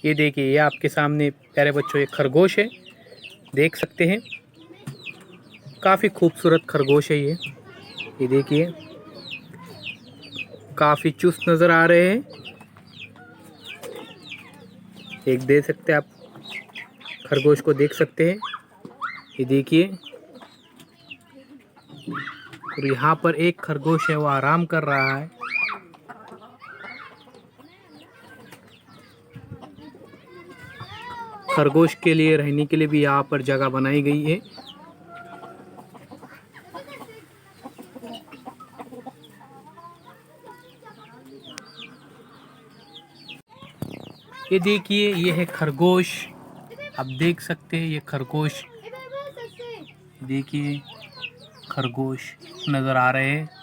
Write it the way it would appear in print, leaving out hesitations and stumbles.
ये देखिए, ये आपके सामने प्यारे बच्चों एक खरगोश है, देख सकते हैं। काफ़ी खूबसूरत खरगोश है ये देखिए, काफ़ी चुस्त नज़र आ रहे हैं। एक देख सकते हैं आप, खरगोश को देख सकते हैं, ये देखिए। और यहाँ पर एक खरगोश है, वो आराम कर रहा है। खरगोश के लिए रहने के लिए भी यहाँ पर जगह बनाई गई है। ये देखिए, ये है खरगोश, आप देख सकते हैं ये खरगोश। देखिए, खरगोश नज़र आ रहे हैं।